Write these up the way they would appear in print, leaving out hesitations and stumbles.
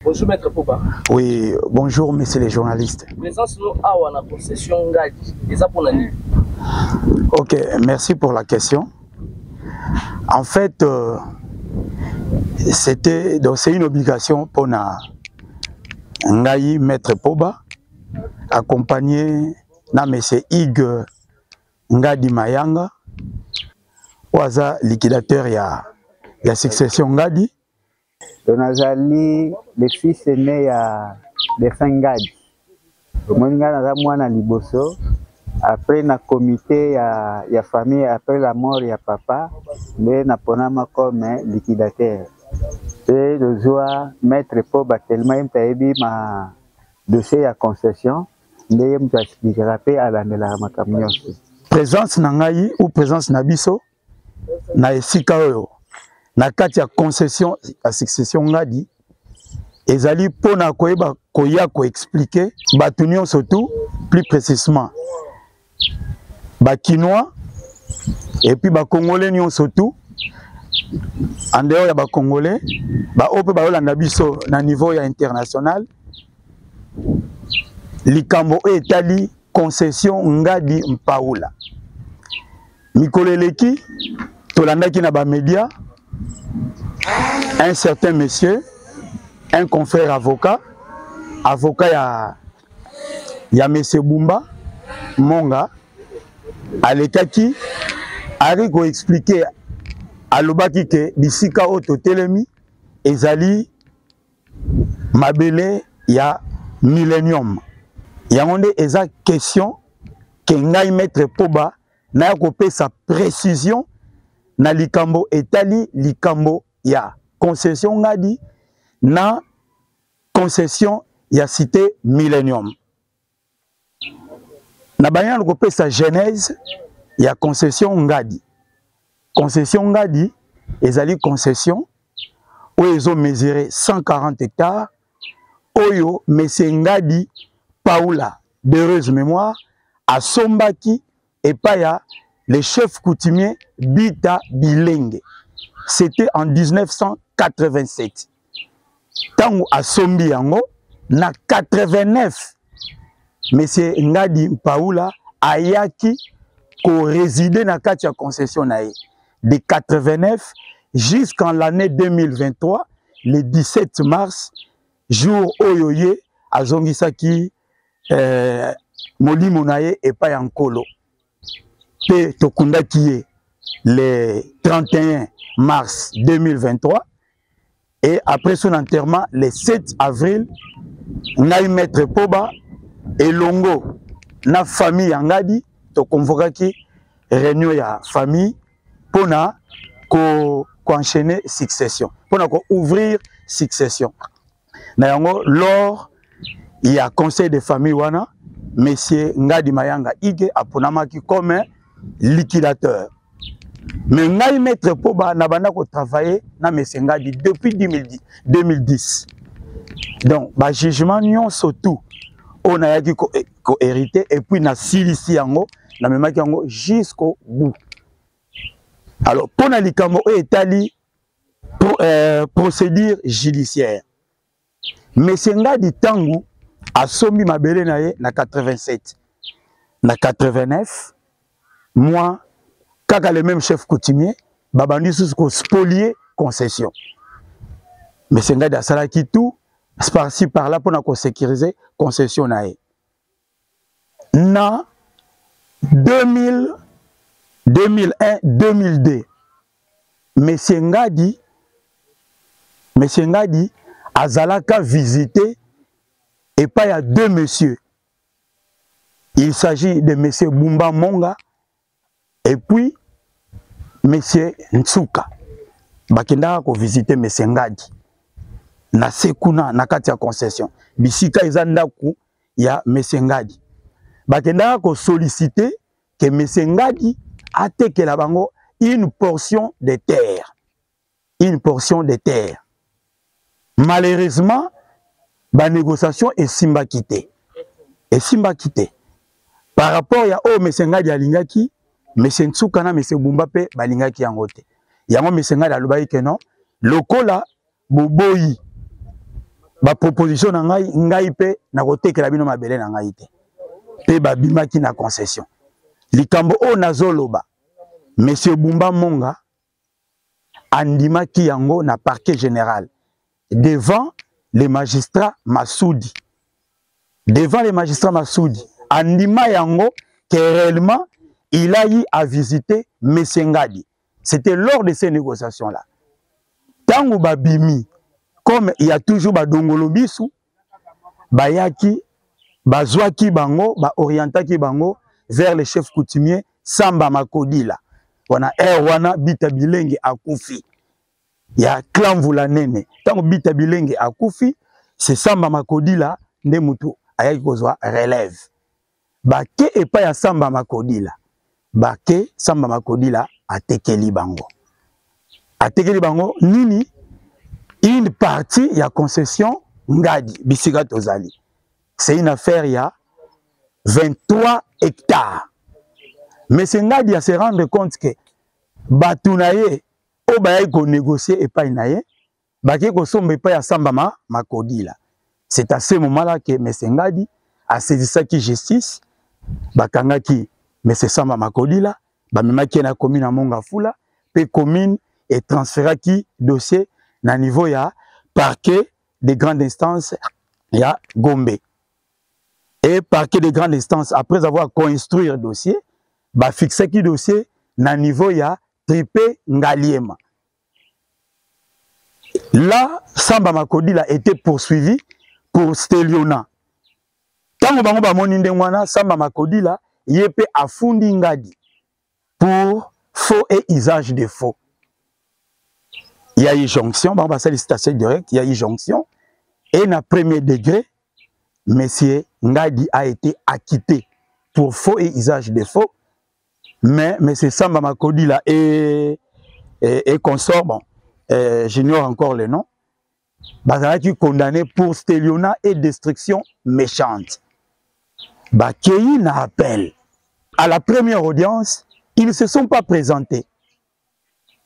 Bonjour Maître Poba. Oui, bonjour messieurs les journalistes. Présence nous a la concession Ngadi. Et ça pour l'année. Ok, merci pour la question. En fait, c'est une obligation pour Ngaï Maître Poba, accompagné na monsieur Hugues Ngadi Mayanga, oaza liquidateur ya succession Ngadi. Donazali, le fils aîné de Ngadi. Moninga naza mwana liboso. Après na comité ya famille, après la mort ya papa, mais na ponama comme liquidateur. Et le jour Maître Poba tellement m'taebi ma dossier ya concession, mais m'expliquera pe à la makamyo. Présence na ngai ou présence na biso na esika oyo na kati ya concession à succession Ngadi ezali pona koyeba koya ko expliquer batunion surtout plus précisément Bakinois et puis Congolais surtout en dehors de Congolais ope baolanda biso na niveau ya international likambo etali concession Ngadi Mpaoula mikolo eleki tolandaki na ba média un certain monsieur, un confrère avocat ya monsieur Bumba Monga alekaki ariko expliquer alobaki ke bisika oto telemi ezali mabele ya millennium yangonde eza question ke ngai Maître Poba na kopesa précision na likambo etali likambo ya concession Ngadi na concession ya cité millennium na banya kopesa genèse ya concession Ngadi. Concession Ngadi ezali concession oyo ezo mesurer 140 hectares oyo monsieur Ngadi Mpaoula d'heureuse mémoire asombaki epaya le chef coutumier Bita Bilenge. C'était en 1987. Tango asombi yango na 89 monsieur Ngadi Mpaoula ayaki ko résider na kati ya concession nae de 89 jusqu'en l'année 2023 le 17 mars jour oyoye azongisaki molimo nae epa ya nkolo pe tokundaki ye le 31 mars 2023 et après son enterrement le 7 avril ngai Maître Poba elongo na famille ya Ngadi to convokaki réunion ya famille pona ko enchaîner succession pona ko ouvrir succession na yango lors il y a conseil de famille wana monsieur Ngadi Mayanga Ige aponamaki comme liquidateur. Mais ngai Maître Poba na banda ko travailler na monsieur Ngadi depuis 2010. Donc ba jugement nyonso tout on a yaki ko hérité et puis na silisi yango na memaki yango jusqu'au bout. Alors pour na likambo etali procédure judiciaire. Monsieur Ngadi tangu asombi mabele na ye na 87 na 89 moi kaka le même chef coutumier babandi sous spolier concession. Monsieur Ngadi asalaki tout par-ci par-là pour na sécuriser concession na ye. Na 2000 2001 2002 monsieur Ngadi azalaka visiter et pas il y a deux messieurs. Il s'agit de monsieur Bumba Monga et puis monsieur Ntsuka. Bakenda ko visiter monsieur Ngadi na sekuna na kati ya concession bisika ezandaku ya monsieur Ngadi. Bakenda ko solliciter que monsieur Ngadi atekela bango une portion de terre. Une portion de terre. Malheureusement, la négociation est simba quitté. Et simba quitté. Par rapport à M. Ngadi Alingaki, M. Ntsukana, M. Bumbape, Balingaki Yangote. Yango M. Ngadi Alubaï que non. Lokola, Boboyi, ba proposition na ngai pe na kotekela bino mabele na ngai te pe babimaki na concession likambo o nazoloba monsieur Bumba Monga andimaki yango na parquet général devant les magistrats Massoudi andima yango que réellement il a eu à visiter monsieur Ngadi. C'était lors de ces négociations là tango babimi comme il y a toujours badongolo bisu bayaki bazwaki bango ba orientaki bango vers le chef coutumier Samba Makodila wana wana bita bilenge akufi ya clan Vulanene tango bita bilenge akufi c'est Samba Makodila nde mutu ayaki kozwa relève bake epa ya Samba Makodila bake Samba Makodila atekeli bango nini une partie ya concession Ngadi bisika tozali. C'est une affaire il y a 23 hectares. Mais c'est Ngadi à se rendre compte que Batounaye o baye ko négocier et pas inaye baké ko sombe pas ya Samba Makodila. C'est à ce moment-là que M. Ngadi a saisi ça qui justice bakangaki M. Samba Makodila bamemaki na commune à Mongafula pe commune et transféraki dossier na niveau ya parquet de grande instance ya Gombe. Et parquet de grande instance, après avoir construit le dossier, bah fixé qui dossier na niveau ya Tripé Ngaliema. Là, Samba Makodila a été poursuivi pour Steliona. Quand on va monindengwana Samba Makodila yépe afundi Ngadi pour faux et usage de faux. Il y a eu jonction, on va faire citation directe, il y a eu jonction. Et na premier degré, monsieur Ngadi a été acquitté pour faux et usage de faux. Mais monsieur Samba Makodila et consort, bon, j'ignore encore le nom, bah, qui condamné pour stéliona et destruction méchante. Bah, qu'il n'a appel. À la première audience, ils ne se sont pas présentés.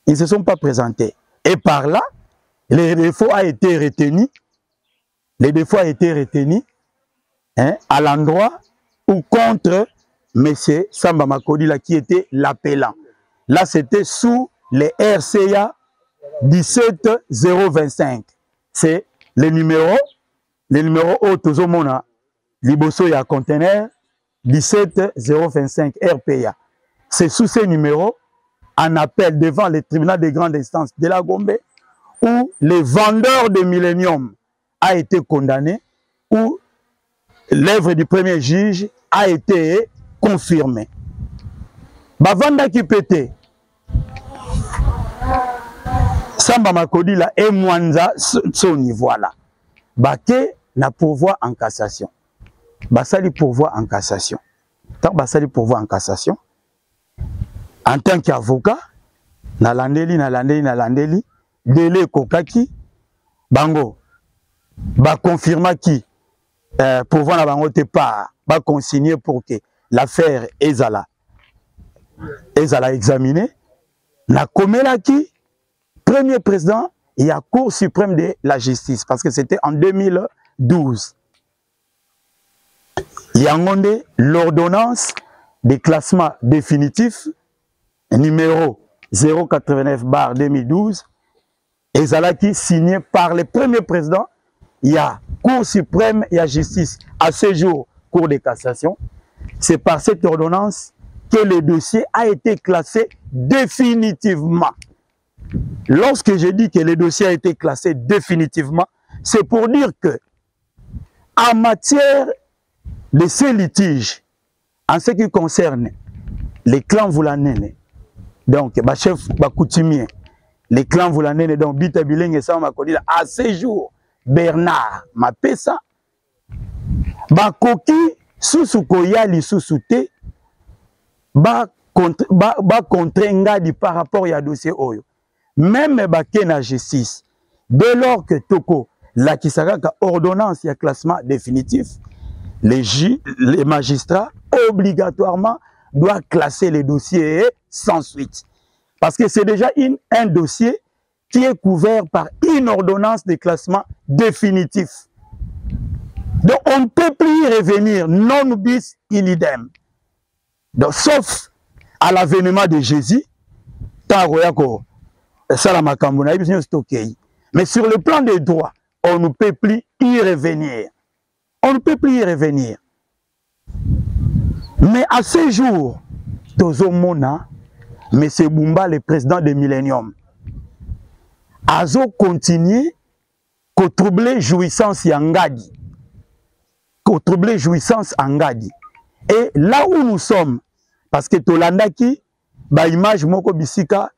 Ils ne se sont pas présentés. Et par là, les défauts a été retenu. Les défauts a été retenu à l'endroit où contre M. Samba Makodila qui était l'appelant. Là, c'était sous les RCA 17025. C'est le numéro Otozomona Liboso ya conteneur 17025 RPA. C'est sous ces numéros en appel devant le tribunal de grande instance de la Gombe où le vendeur de Millennium a été condamné, où l'œuvre du premier juge a été confirmée. Bavanda qui pétait Samba Makodila et Mwanza son niveau là. Baké na pourvoi en cassation. Basali pourvoi en cassation. Tant basali pourvoi en cassation. En tant qu'avocat, nalandeli, délai kokaki, bango, ba confirma qui, pour voir la bango te pas, ba consigner pour que l'affaire ezala examinée, na komela qui, premier président, il y a Cour suprême de la justice, parce que c'était en 2012. Il y a l'ordonnance de classement définitif, numéro 089/2012, et Zalaki signé par le premier président. Il y a Cour suprême, il y a justice. À ce jour, Cour de cassation. C'est par cette ordonnance que le dossier a été classé définitivement. Lorsque je dis que le dossier a été classé définitivement, c'est pour dire que, en matière de ces litiges, en ce qui concerne les clans Vulanene, donc, le chef coutumier, les clans Vulanene, donc Bita Bilenge et Samba Makodila, à ce jour, Bernard Mapesa, Bakoki, Susukoyali Susute, contre Ngadi par rapport à dossier Oyo. Même Baké na justice, dès lors que Toko, la Kisaraka ordonnance et classement définitif, les magistrats obligatoirement doivent classer les dossiers sans suite. Parce que c'est déjà un dossier qui est couvert par une ordonnance de classement définitif. Donc on ne peut plus y revenir, non bis in idem. Donc sauf à l'avènement de Jésus, mais sur le plan des droits, on ne peut plus y revenir. On ne peut plus y revenir. Mais à ce jour, Tozo Mona, M. Bumba, le président de Millennium, a continué à troubler jouissance Yangadi. Qu'au troubler jouissance Angadi. Et là où nous sommes, parce que Tolandaki, ba image moko bisika,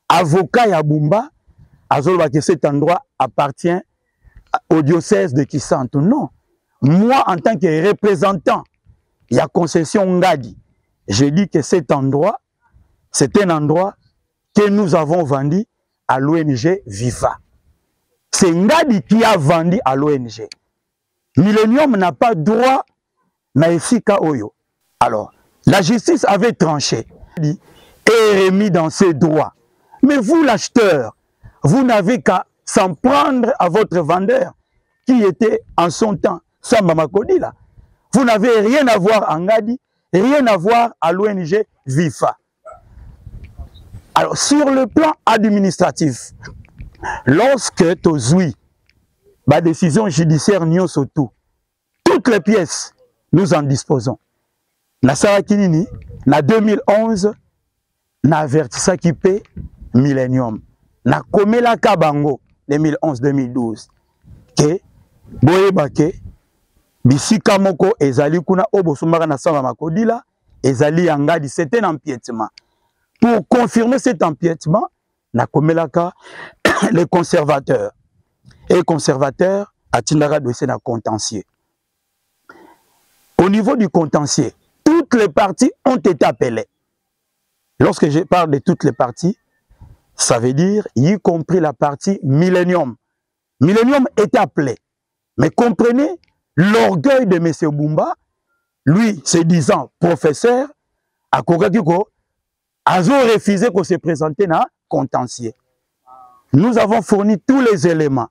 avocat ya Bumba, azoloba que cet endroit appartient au diocèse de Kisantu. Non. Moi, en tant que représentant, il y a concession Ngadi. Je dis que cet endroit, c'est un endroit que nous avons vendu à l'ONG Viva. C'est Ngadi qui a vendu à l'ONG. Millennium n'a pas droit na esika oyo. Alors, la justice avait tranché et remis dans ses droits. Mais vous, l'acheteur, vous n'avez qu'à s'en prendre à votre vendeur qui était en son temps Samba Makodi là. Vous n'avez rien à voir à Ngadi, rien à voir à l'ONG Vifa. Alors, sur le plan administratif, lorsque Tozui, la décision judiciaire n'y surtout, toutes les pièces, nous en disposons. Na Sarakinini, na 2011, na avertissa qui paie Millennium. Na Komela Kabango, 2011-2012. Que, Boyebake, Bisika Moko, Ezali Kuna, Obosumara na Samba Makodila, Ezali Yangadi, c'était un empiètement. Pour confirmer cet empiètement, na Komelaka, les conservateurs. Et les conservateurs, à Tindara dossier na contentieux. Au niveau du contentieux, toutes les parties ont été appelées. Lorsque je parle de toutes les parties, ça veut dire, y compris la partie Millennium. Millennium est appelé. Mais comprenez l'orgueil de M. Bumba, lui, se disant professeur, à Kogakiko, a refusé qu'on se présente dans contentieux. Nous avons fourni tous les éléments.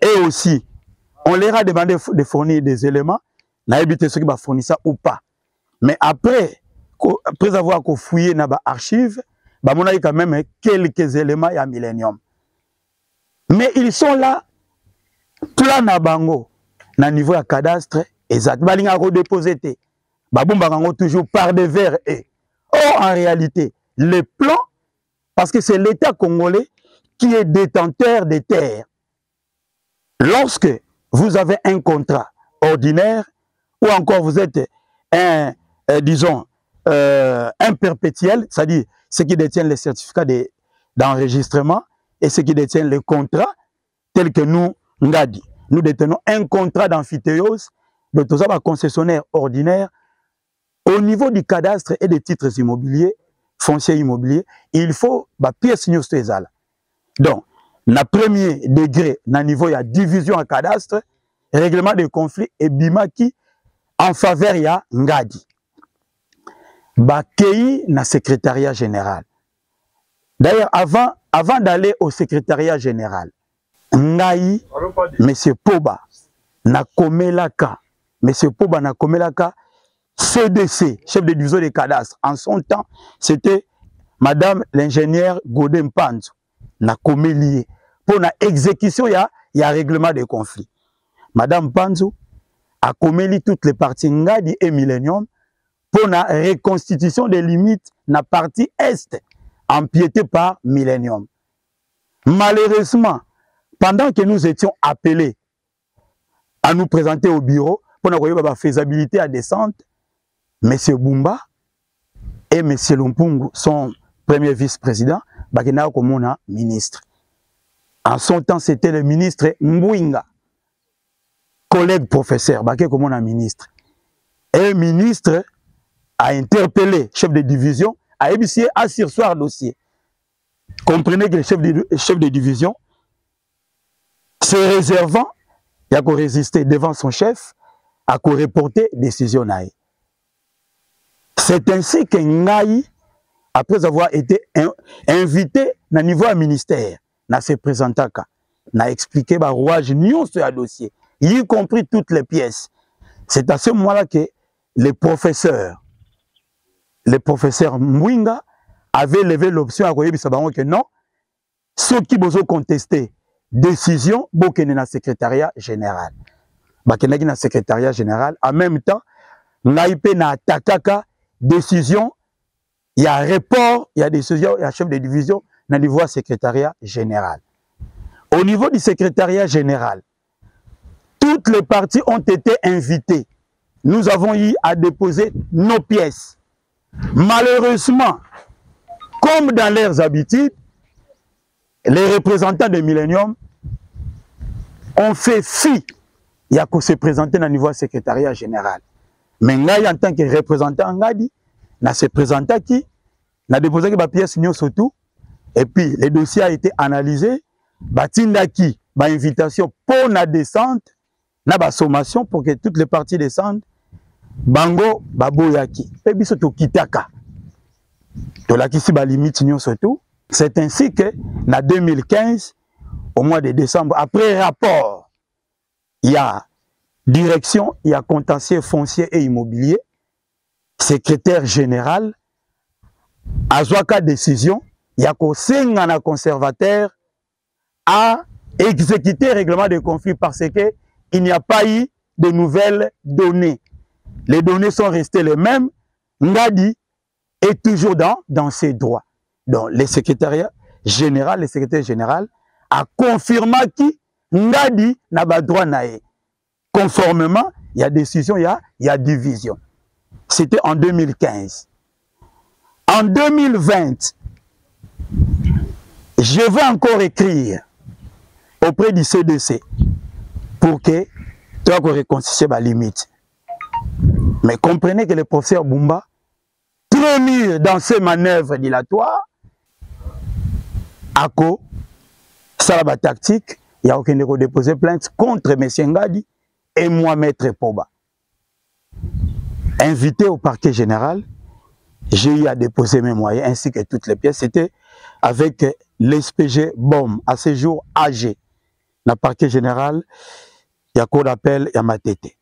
Et aussi, on leur a demandé de fournir des éléments. On a évité ceux qui vont fournir ça ou pas. Mais après avoir fouillé dans l'archive, on a eu quand même quelques éléments à Millennium. Mais ils sont là, plein na bango, na niveau de cadastre, exact. Ils ont redéposé, toujours par des vers et. Or, en réalité, les plans, parce que c'est l'État congolais qui est détenteur des terres. Lorsque vous avez un contrat ordinaire, ou encore vous êtes un, disons, un perpétuel, c'est-à-dire ceux qui détiennent les certificats d'enregistrement et ceux qui détiennent les contrats, tels que nous, Ngadi. Nous détenons un contrat d'amphithéose, de tous les concessionnaires ordinaires. Au niveau du cadastre et des titres immobiliers, fonciers immobiliers, il faut pièce signer ces là. Donc, na premier degré, na niveau il y a division en cadastre, règlement de conflit et bimaki en faveur il y a Ngadi. Bakei na secrétariat général. D'ailleurs, avant d'aller au secrétariat général, Ngai, M. Poba, na komelaka, M. Poba na komelaka, CDC, chef de division des cadastres. En son temps, c'était Madame l'ingénieure Godin Panzo, na komélié. Pour la exécution, il y a règlement de conflit. Madame Panzo a koméli toutes les parties Ngadi et Millennium pour la reconstitution des limites de la partie Est, empiétée par Millennium. Malheureusement, pendant que nous étions appelés à nous présenter au bureau pour la faisabilité à descente, M. Bumba et M. Lumpungu, son premier vice-président, Bakena Komona, ministre. En son temps, c'était le ministre Mbouinga, collègue professeur, Bakena Komona, ministre. Et le ministre a interpellé le chef de division, a ébissé à sursoir dossier. Comprenez que le chef de division, se réservant, il a résister devant son chef, a reporter décision. C'est ainsi que Ngai, après avoir été invité à niveau ministère, n'a se présenté, n'a expliqué le rouage sur le dossier. y compris toutes les pièces. C'est à ce moment-là que les professeurs Mwinga avaient levé l'option à Koyebi Sabango que non, ceux qui ont contesté décision, bokene na secrétariat général. Bakenaki na secrétariat général, en même temps, naïpe na atakaka décision, il y a report, il y a décision, il y a chef de division, na niveau secrétariat général. Au niveau du secrétariat général, toutes les parties ont été invitées. Nous avons eu à déposer nos pièces. Malheureusement, comme dans leurs habitudes, les représentants de Millennium ont fait fi. Il y a qu'à se présenter dans le niveau secrétariat général. Mais en tant que représentant, on se présenté qui, on a déposé ma pièce surtout, et puis le dossier a été analysé, batindaki, ma invitation pour la descente, na sommation pour que toutes les parties descendent, bango baboyaki, et puis surtout kitaka. De la qui ba limite surtout. C'est ainsi que, en 2015, au mois de décembre, après rapport, il y a direction, il y a contentieux foncier et immobilier, secrétaire général, à Zouaka décision, il y a un conservateur à exécuter le règlement de conflit parce qu'il n'y a pas eu de nouvelles données. Les données sont restées les mêmes. Ngadi est toujours dans ses droits. Donc, le secrétaire général a confirmé que Ngadi n'a pas droit naé. Conformément, il y a décision, il y a division. C'était en 2015. En 2020, je vais encore écrire auprès du CDC pour que tu aies réconcilié ma limite. Mais comprenez que le professeur Bumba, très mûr dans ses manœuvres dilatoires, Ako, Salaba tactique, il y a aucun déposer plainte contre M. Ngadi et moi, Maître Poba. Invité au parquet général, j'ai eu à déposer mes moyens ainsi que toutes les pièces. C'était avec l'SPG BOM, à ce jour AG. Dans le parquet général, il y a quoi d'appel, il y a ma tété.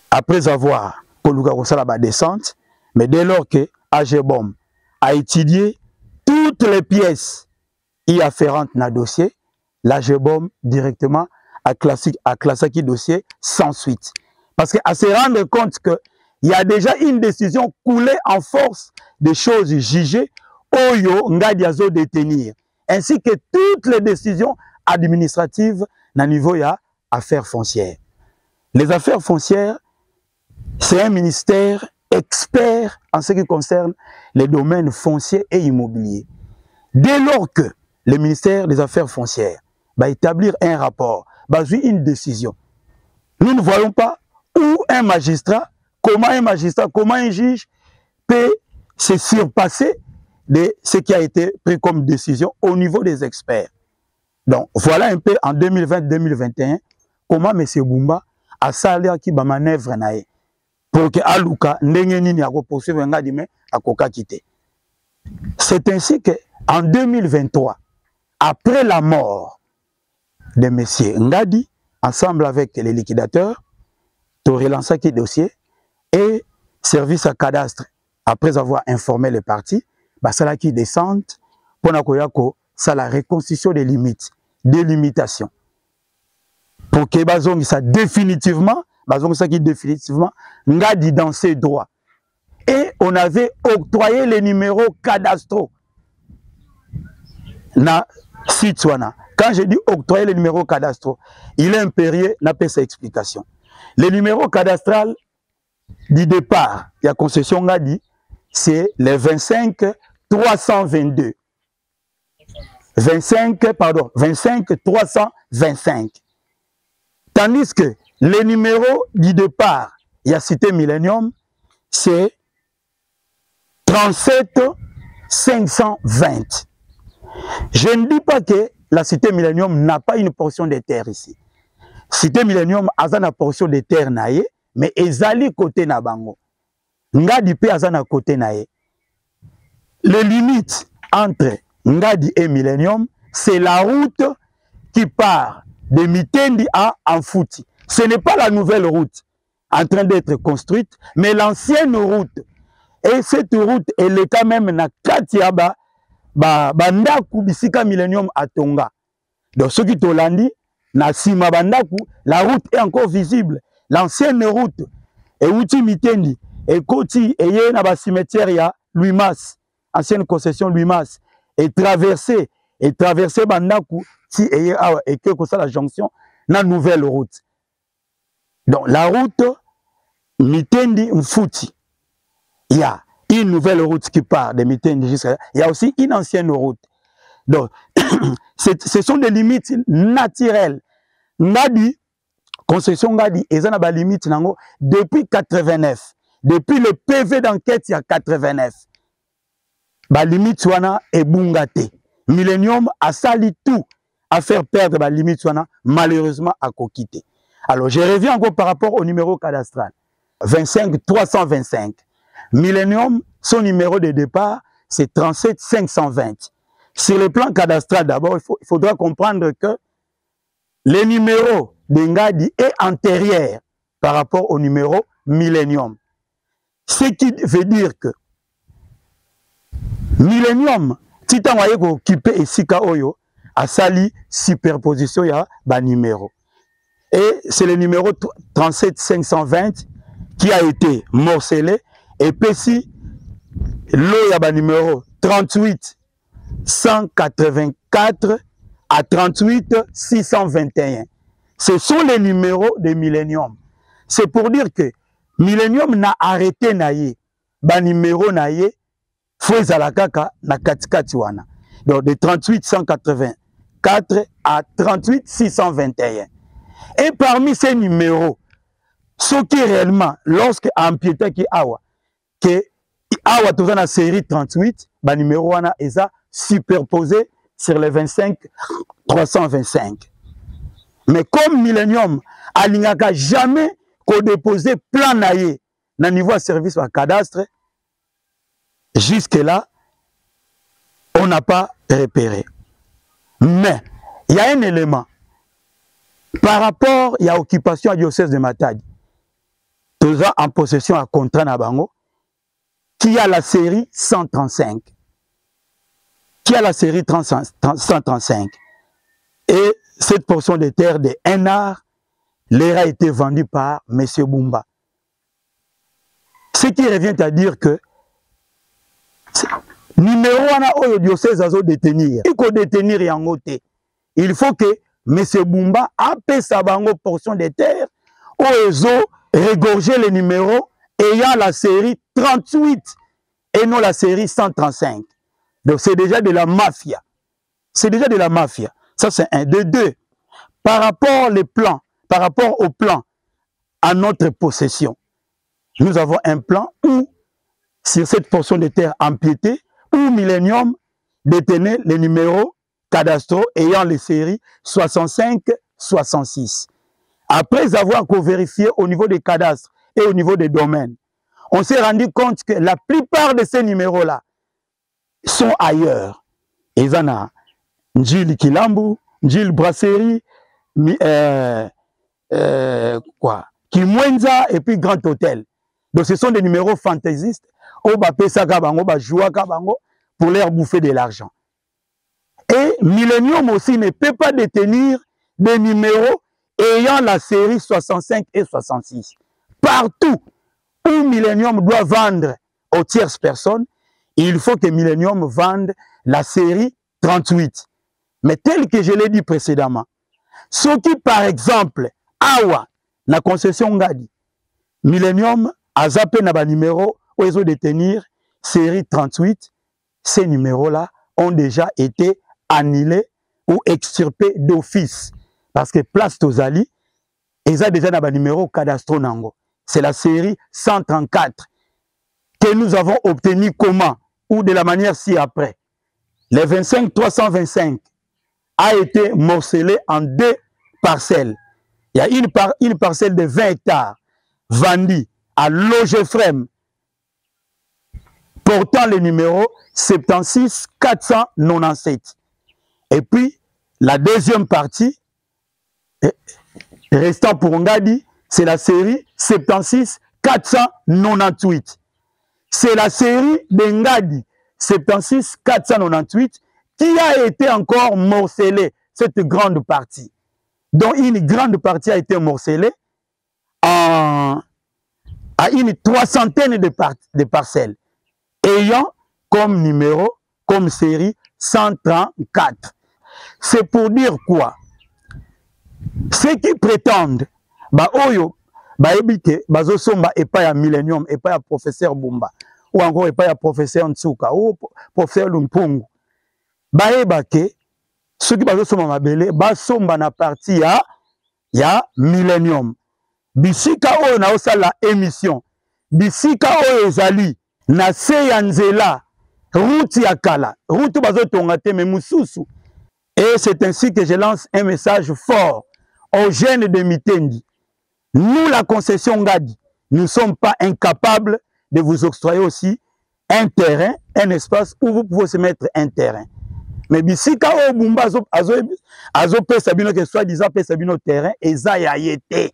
Après avoir la descente, mais dès lors que AG BOM a étudié toutes les pièces y afférentes dans le dossier, l'AG BOM directement a classé qui dossier sans suite. Parce qu'à se rendre compte qu'il y a déjà une décision coulée en force des choses jugées, Oyo Ngadiazo détenir, ainsi que toutes les décisions administratives dans le niveau ya affaires foncières. Les affaires foncières, c'est un ministère expert en ce qui concerne les domaines fonciers et immobiliers. Dès lors que le ministère des Affaires foncières va établir un rapport, va jouer une décision, nous ne voyons pas où un magistrat, comment un juge peut se surpasser de ce qui a été pris comme décision au niveau des experts. Donc voilà un peu en 2020-2021 comment M. Bumba a salé qui va manœuvre naé pour que Aluka n'engeni a poursuivre Ngadime à Koka quitter. C'est ainsi que en 2023, après la mort de M. Ngadi, ensemble avec les liquidateurs, tu relancé ce dossier et service à cadastre, après avoir informé les parties, ça là qui descend pour la reconstitution des limites, des limitations. Pour que ça définitivement, Ngadi dans ses droits. Et on avait octroyé les numéros cadastraux. Na Sitswana. Quand je dis octroyer les numéros cadastraux, il est impérieux, n'a pas sa explication. Les numéros cadastrales du départ, il y a concession Ngadi, c'est les 25 322. 25 325. Tandis que les numéros du départ, il y a cité Millennium, c'est 37 520. Je ne dis pas que la cité Millennium n'a pas une portion de terre ici. Cité Millennium a une portion de terre naïe, mais ezali côté na bango. Ngadi pe a na côté naïe. Les limites entre Ngadi et Millennium, c'est la route qui part de Mitendi à Amfouti. Ce n'est pas la nouvelle route en train d'être construite, mais l'ancienne route. Et cette route, elle est quand même na Katiaba, Bandaku, Bisika Millennium à Tonga. Donc, ceux qui t'ont na Sima Bandaku, la route est encore visible. L'ancienne route, et Outi Mitendi, et Koti, et Yé na cimetière ya Louis-Mas, ancienne concession Louis-Mas, et traversé Bandaku, si et que ça la jonction, na nouvelle route. Donc, la route Mitendi Mfouti, il y a une nouvelle route qui part de Mitendi jusqu'à là. Il y a aussi une ancienne route. Donc, ce sont des limites naturelles. Ngadi, concession Ngadi, ils ont des limites depuis 89. Depuis le PV d'enquête, il y a 89. La limite wana est bungate. Millennium a sali tout à faire perdre la limite wana, malheureusement à kokité. Alors, je reviens encore par rapport au numéro cadastral. 25 325. Millennium, son numéro de départ, c'est 37 520. Sur le plan cadastral, d'abord, il faudra comprendre que le numéro de Ngadi est antérieur par rapport au numéro Millennium. Ce qui veut dire que Millennium, si tu as occupé Esika Oyo, a sali superposition ya ba numéro. Et c'est le numéro 37 520 qui a été morcelé. Et puis si l'eau ya ba numéro 38 184 à 38 621. Ce sont les numéros de Millennium. C'est pour dire que Millennium n'a arrêté naïe. Ba numéro naïe, Foueza la kaka na katikati wana. Donc de 38 184 à 38 621. Et parmi ces numéros, ce qui réellement, lorsque empiété qui awa, que awa tout la série 38, ba numéro wana eza superposé sur les 25 325. Mais comme Millennium alingaka jamais qu'on déposé plan naïe na niveau de service à cadastre, jusque là on n'a pas repéré. Mais il y a un élément par rapport à l'occupation à diocèse de Matadi, toujours en possession à contrat Nabango, qui a la série 135. Qui a la série 135. Et cette portion de terre de 1 art, l'air a été vendue par M. Bumba. Ce qui revient à dire que numéro 1 au diocèse à détenir. Il faut détenir et en côté. Il faut que M. Bumba appelle sa bango portion de terre où ils ont regorgé les numéros ayant la série 38 et non la série 135. Donc c'est déjà de la mafia. C'est déjà de la mafia. Ça c'est un. De deux, par rapport au plan à notre possession, nous avons un plan où, sur cette portion de terre empiétée, où Millennium détenait les numéros cadastraux ayant les séries 65-66. Après avoir vérifié au niveau des cadastres et au niveau des domaines, on s'est rendu compte que la plupart de ces numéros-là sont ailleurs. Ils en ont Njil Kilambu, Njil Brasserie, Kimwenza et puis Grand Hôtel. Donc ce sont des numéros fantaisistes. Pour leur bouffer de l'argent. Et Millennium aussi ne peut pas détenir des numéros ayant la série 65 et 66. Partout où Millennium doit vendre aux tierces personnes, il faut que Millennium vende la série 38. Mais tel que je l'ai dit précédemment, ceux qui par exemple, Awa, la concession Ngadi, Millennium a zappé na numéro où ils ont détenir série 38, ces numéros-là ont déjà été annulés ou extirpés d'office. Parce que Place Tozali, ils ont déjà un numéro cadastro nango. C'est la série 134 que nous avons obtenu comment ou de la manière ci-après. Les 25 325 a été morcelé en 2 parcelles. Il y a une parcelle de 20 hectares vendue à Logefrem portant le numéro 76 497. Et puis, la deuxième partie restant pour Ngadi, c'est la série 76 498. C'est la série de Ngadi 76 498 qui a été encore morcelée, cette grande partie. Donc une grande partie a été morcelée à une 300aine de parcelles, ayant comme numéro, comme série 134. C'est pour dire quoi? Ceux qui prétendent, bah oyo, bah ebite, bah zosomba et pas à Millennium, et pas à professeur Bumba, ou encore et pas à professeur Ntsuka, ou professeur Lumpungu, bah ebake, ceux qui bah zosomba mabele, bah somba na partie ya Millennium. Bisika oyo na osala émission, bisika oyo ezali na se ya nzela, route ya kala, route bazo tonga te mais mususu. Et c'est ainsi que je lance un message fort aux jeunes de Mitendi. Nous, la concession Ngadi, nous ne sommes pas incapables de vous octroyer aussi un terrain, un espace où vous pouvez se mettre un terrain. Mais bisika o bumba azo pesabino que soi-disant pesabino terrain, eza ya yete.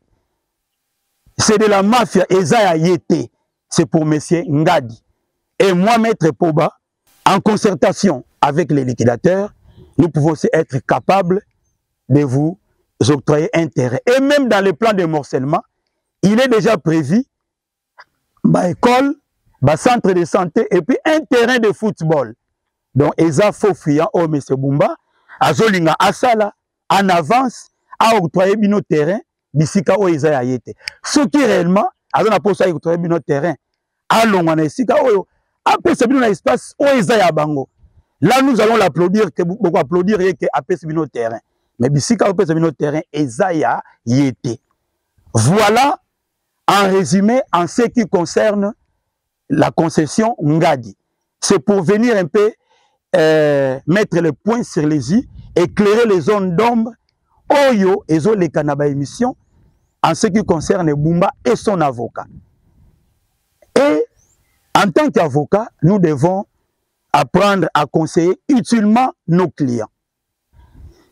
C'est de la mafia, eza ya yete. C'est pour monsieur Ngadi. Et moi, Maître Poba, en concertation avec les liquidateurs, nous pouvons aussi être capables de vous octroyer un terrain. Et même dans les plans de morcellement, il est déjà prévu ma école, ma centre de santé et puis un terrain de football. Donc, Eza Fofian, oh, M. Bumba, Azolinga Asala, en avance, a octroyé nos terrains, d'ici qu'à Eza Ayete. Ce qui réellement, Azona Posa a octroyé nos terrains, allons en Esika, après c'est un espace, Eza Yabango. Là, nous allons l'applaudir, que beaucoup applaudir et que après c'est nos terrains. Mais d'ici qu'à après c'est nos terrains, Eza Yete. Voilà, en résumé, en ce qui concerne la concession Ngadi. C'est pour venir un peu mettre le point sur les i, éclairer les zones d'ombre, Oyo et les Kanaba émission, en ce qui concerne Bumba et son avocat. Et en tant qu'avocat, nous devons apprendre à conseiller utilement nos clients.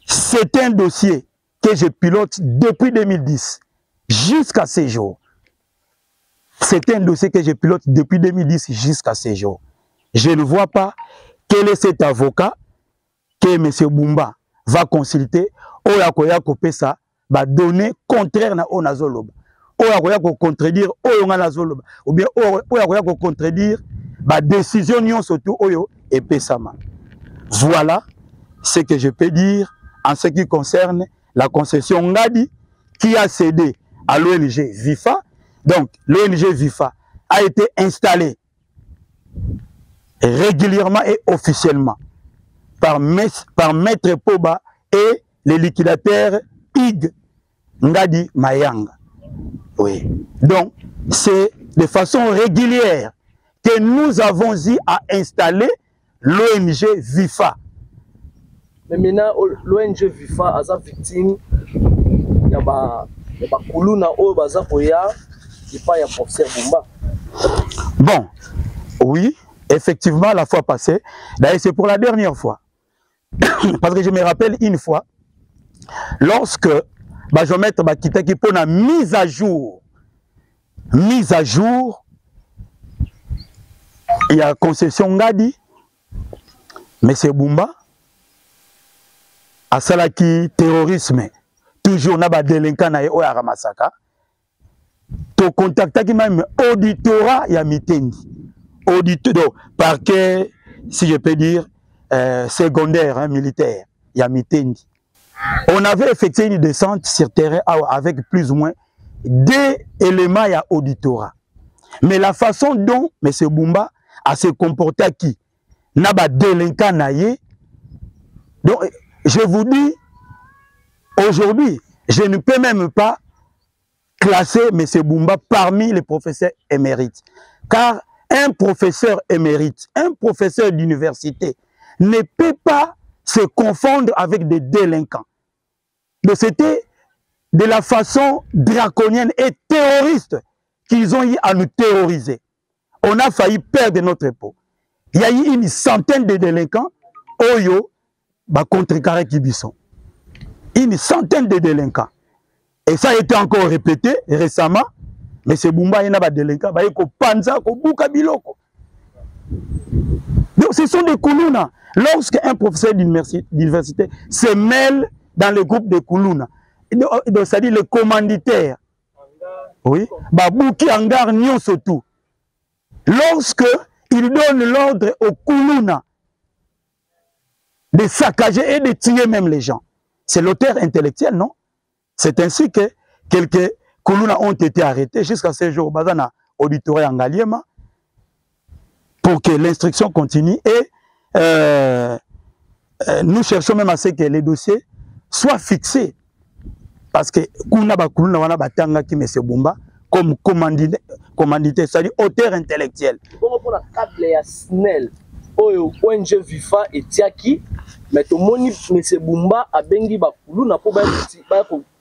C'est un dossier que je pilote depuis 2010 jusqu'à ces jours. C'est un dossier que je pilote depuis 2010 jusqu'à ces jours. Je ne vois pas quel est cet avocat que M. Bumba va consulter Oya Kopesa va donner contraire na Onazoloba. Oya contredire Oyonganazoloba. Ou bien Oya contredire la décision surtout Oyo et Pesama. Voilà ce que je peux dire en ce qui concerne la concession Ngadi qui a cédé à l'ONG VIFA. Donc, l'ONG VIFA a été installée régulièrement et officiellement par Maître Poba et les liquidateurs IG Ngadi Mayanga. Oui. Donc, c'est de façon régulière que nous avons eu à installer l'ONG VIFA. Mais maintenant, l'ONG VIFA a été victime de la Kuluna ou Bazapoya et pas de professeur Bumba. Bon, oui, effectivement, la fois passée, d'ailleurs, c'est pour la dernière fois. Parce que je me rappelle une fois, lorsque je vais mettre Bakitaki pour la mise à jour, il y a concession Ngadi, M. Bumba, à Salaki, terrorisme, toujours na ba délinquant na yo ya Ramasaka, to contactaki même auditorat ya Mitendi, auditeur, parquet, si je peux dire, secondaire, hein, militaire, ya Mitendi. On avait effectué une descente sur terrain avec plus ou moins 2 éléments à auditorat. Mais la façon dont M. Bumba a se comporté qui n'a pas délinquant naïe. Donc, je vous dis, aujourd'hui, je ne peux même pas classer M. Bumba parmi les professeurs émérites. Car un professeur émérite, un professeur d'université, ne peut pas se confondre avec des délinquants. Mais c'était de la façon draconienne et terroriste qu'ils ont eu à nous terroriser. On a failli perdre notre peau. Il y a eu une centaine de délinquants, Oyo, contre Kare Kibiso. Une centaine de délinquants. Et ça a été encore répété récemment. Mais c'est Bumba il y a des délinquants, il y a Panza, Buka Biloko. Donc ce sont des Koulouna. Lorsqu'un professeur d'université se mêle dans le groupe de Koulouna, c'est-à-dire le commanditaire, oui, Babouki Angar Nyon surtout, lorsque il donne l'ordre aux Koulouna de saccager et de tuer même les gens, c'est l'auteur intellectuel, non? C'est ainsi que quelques Koulouna ont été arrêtés jusqu'à ce jour, Bazana auditoire en Galiema, pour que l'instruction continue et nous cherchons même à ce que les dossiers soient fixés. Parce que Koulouna wana batanga qui M. Bumba comme commanditaire, c'est-à-dire auteur intellectuel. Bon, pour la câble ya SNEL, ONG Vifa et Tiaki, mais tout le monde, M. Bumba a bengi ba Koulouna pour ba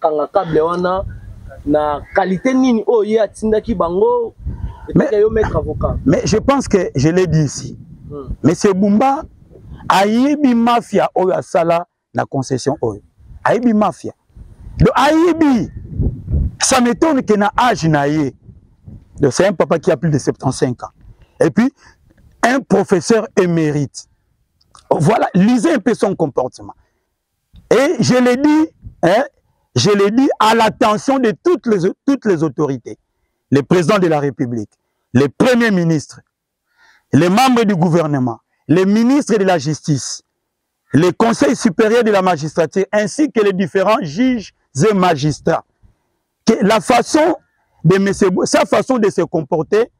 kanga câble wana na qualité nini ya tindaki bango. Mais je pense que je l'ai dit ici. M. Bumba a yebi mafia oyo asala na concession oyo. A yebi mafia. Donc a yebi, ça m'étonne que na âge na ye. Donc c'est un papa qui a plus de 75 ans. Et puis un professeur émérite. Voilà, lisez un peu son comportement. Et je l'ai dit, hein, je l'ai dit à l'attention de toutes les autorités. Le président de la République, les premiers ministres, les membres du gouvernement, les ministres de la justice, les conseils supérieurs de la magistrature, ainsi que les différents juges et magistrats. Que la façon de sa façon de se comporter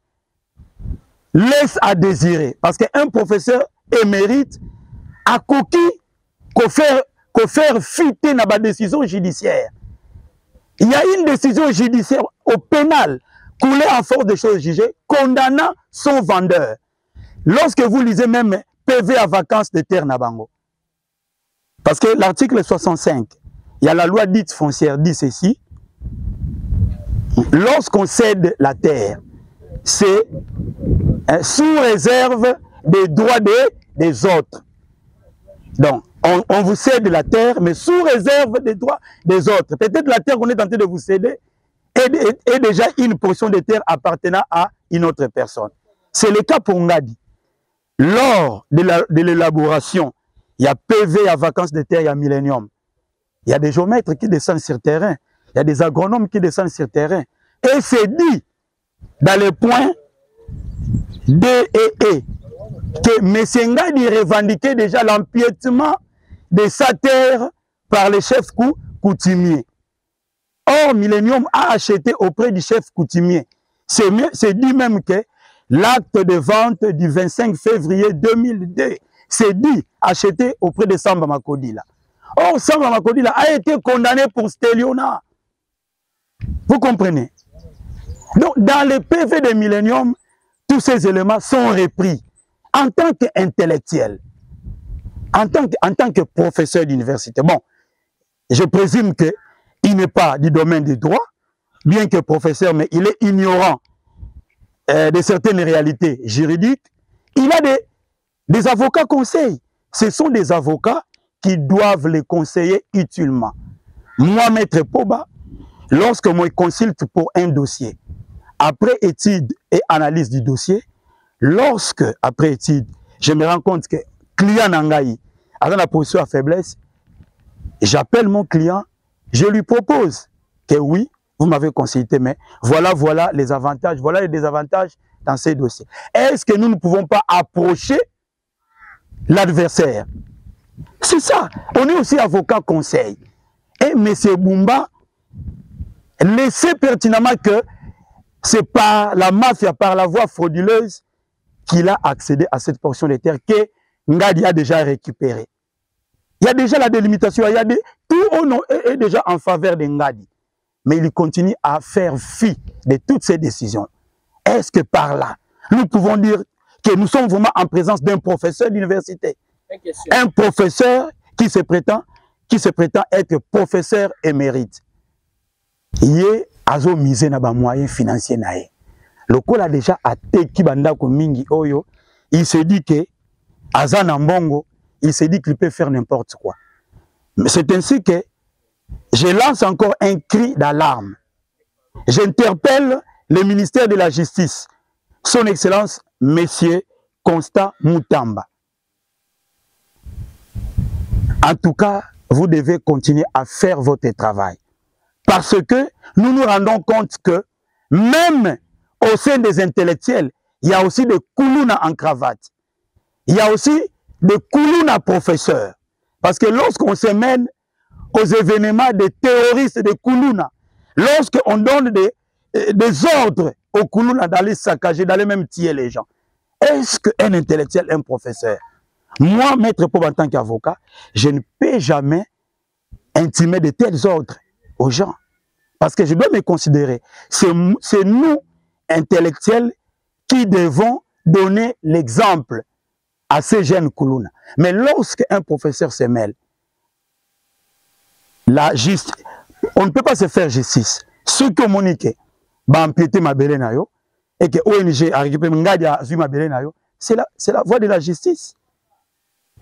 laisse à désirer. Parce qu'un professeur émérite a coquille qu'au faire fuiter dans la décision judiciaire. Il y a une décision judiciaire au pénal coulée en force de choses jugées, condamnant son vendeur. Lorsque vous lisez même PV à vacances de terre Nabango. Parce que l'article 65, il y a la loi dite foncière, dit ceci. Lorsqu'on cède la terre, c'est sous réserve des droits des autres. Donc, on vous cède la terre, mais sous réserve des droits des autres. Peut-être la terre qu'on est tenté de vous céder est déjà une portion de terre appartenant à une autre personne. C'est le cas pour Ngadi. Lors de l'élaboration, il y a PV à vacances de terre, il y a Millennium. Il y a des géomètres qui descendent sur terrain. Il y a des agronomes qui descendent sur terrain. Et c'est dit dans les points D et E que M. Ngadi revendiquait déjà l'empiètement de sa terre par les chefs coutumiers. Or, Millennium a acheté auprès du chef coutumier. C'est dit même que l'acte de vente du 25 février 2002, c'est dit acheté auprès de Samba Makodila. Or, Samba Makodila a été condamné pour stélionnat. Vous comprenez? Donc, dans le PV de Millennium, tous ces éléments sont repris en tant qu'intellectuel, en tant que professeur d'université. Bon, je présume qu'il n'est pas du domaine du droit, bien que professeur, mais il est ignorant de certaines réalités juridiques. Il a des avocats conseils. Ce sont des avocats qui doivent les conseiller utilement. Moi, Maître Poba, lorsque moi je consulte pour un dossier, après étude et analyse du dossier, lorsque, après étude, je me rends compte que client Nangaï a la position à faiblesse, j'appelle mon client, je lui propose que oui, vous m'avez consulté, mais voilà les avantages, voilà les désavantages dans ces dossiers. Est-ce que nous ne pouvons pas approcher l'adversaire? C'est ça. On est aussi avocat conseil. Et M. Bumba laissait pertinemment que c'est par la mafia, par la voie frauduleuse, qu'il a accédé à cette portion de terre que Ngadi a déjà récupérée. Il y a déjà la délimitation, tout est déjà en faveur de Ngadi. Mais il continue à faire fi de toutes ces décisions. Est-ce que par là, nous pouvons dire que nous sommes vraiment en présence d'un professeur d'université? Un professeur qui se prétend être professeur émérite. Il est azo misé na ba moyens financiers nae. Le col a déjà attaqué bandako mingi oyo, il se dit que Azana Mbongo, il se dit qu'il peut faire n'importe quoi. Mais c'est ainsi que je lance encore un cri d'alarme. J'interpelle le ministère de la Justice, son Excellence, Monsieur Constant Mutamba. En tout cas, vous devez continuer à faire votre travail. Parce que nous nous rendons compte que même au sein des intellectuels, il y a aussi des koulouna en cravate. Il y a aussi des koulouna professeurs. Parce que lorsqu'on se mène aux événements des terroristes de koulouna, lorsqu'on donne des ordres aux koulouna d'aller saccager, d'aller même tuer les gens, est-ce qu'un intellectuel, un professeur, moi, Maître Paul, en tant qu'avocat, je ne peux jamais intimer de tels ordres aux gens. Parce que je dois me considérer, c'est nous, intellectuels, qui devons donner l'exemple à ces jeunes koulouna. Mais lorsqu'un professeur se mêle, on ne peut pas se faire justice. Ceux qui ont moniqué, empiéter ma belé na yo, et que ONG a récupéré ma belé na yo, c'est la voie de la justice.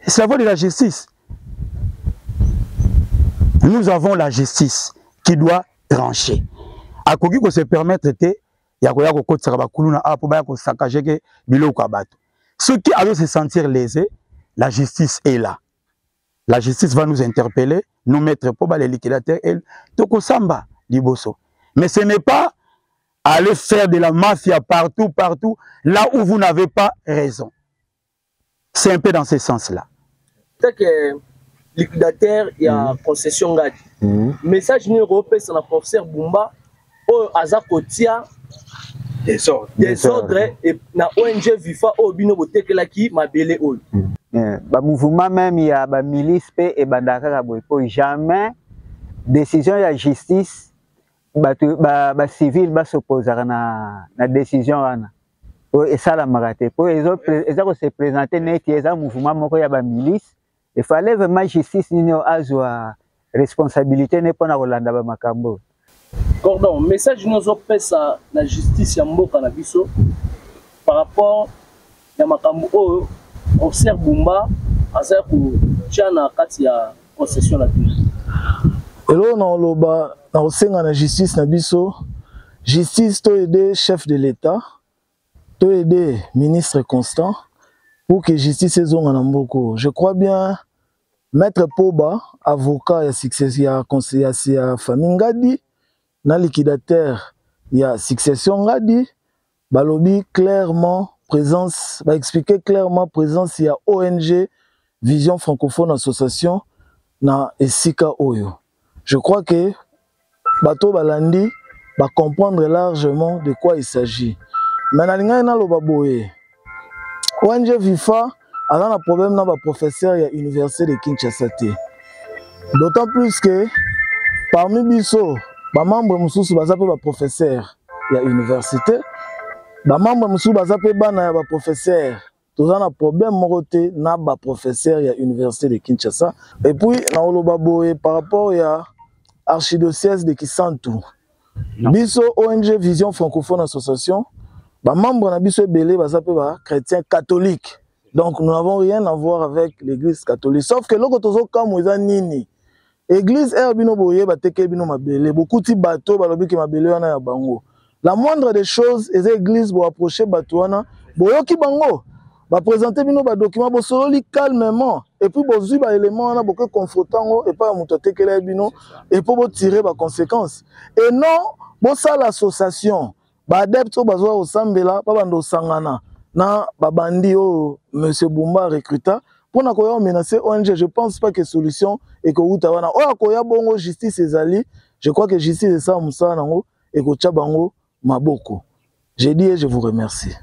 C'est la voie de la justice. Nous avons la justice qui doit trancher. À quoi qu'on se permettre de ceux qui allaient se sentir lésés, la justice est là. La justice va nous interpeller, nous mettre pour les liquidateurs et Toko Samba Liboso. Mais ce n'est pas aller faire de la mafia partout, là où vous n'avez pas raison. C'est un peu dans ce sens-là. C'est que liquidateur, il y a concession Ngadi. Message numéro c'est la professeur Bumba, au Azakotia, des ordres et na ONG Vifa, au Bino Botekelaki, ma belle ol. Ba mouvement même, il y a ba milice et bandaka pour jamais décision de la justice, ba civil va s'opposer à la décision. Et ça, la maraté. Pour les autres, ils ont se présenté net, ils ont mouvement, il y a ba milice. Il fallait vraiment justice, il y a responsabilité, n'est pas na Rolanda ba makambo. Cordon, message nous opesse à la justice Yambo Nabiso par rapport à makambo officier Bumba à ça pour Tchana Katia concession la vie. Et là on loba na osenga na justice Nabiso, justice to aider chef de l'État, to aider ministre Constant pour que justice ezonga na mboko. Je crois bien Maître Poba, avocat ya succession ya conseiller ya famille Ngadi, na liquidateur ya succession Ngadi, balobi clairement présence, va expliquer clairement présence ya ONG Vision Francophone Association na Esika Oyo. Je crois que bato balandi va comprendre largement de quoi il s'agit. Mais na linga na loba boye. ONG Vifa a un problème dans le professeur à l'université de Kinshasa. D'autant plus que parmi biso, les membres mususu bazape ba professeur à l'université, les membres mususu bazape bana ba professeur. Tous un problème moroté na ba professeur à l'université de Kinshasa. Et puis na oloba boye par rapport à l'archidiocèse de Kisantu. Biso ONG Vision Francophone Association, les membres na biso belé bazape ba chrétiens catholiques. Donc nous n'avons rien à voir avec l'église catholique. Sauf que l'autre cas nini. Église Herbino Boye bateke bino mabele. Beaucoup de bateaux balobi ki mabele wana ya bango. La moindre des choses, les églises vont approcher bateau wana. Boyoki bango. Va présenter bino ba documents bo sololi calmement. Et puis bozui ba éléments wana beaucoup confrontant et pas muto tekele bino et pour bo tirer ba conséquences. Et non, bo ça l'association. Ba adepte bazwa osambela ba bando sangana. Na babandi o monsieur Bumba recruta pour na koya menacer ONG. Je pense pas que solution et que utawana o akoya bongo justice ezali. Je crois que justice est ça musa nango et ko tcha bango maboko. J'ai dit et je vous remercie.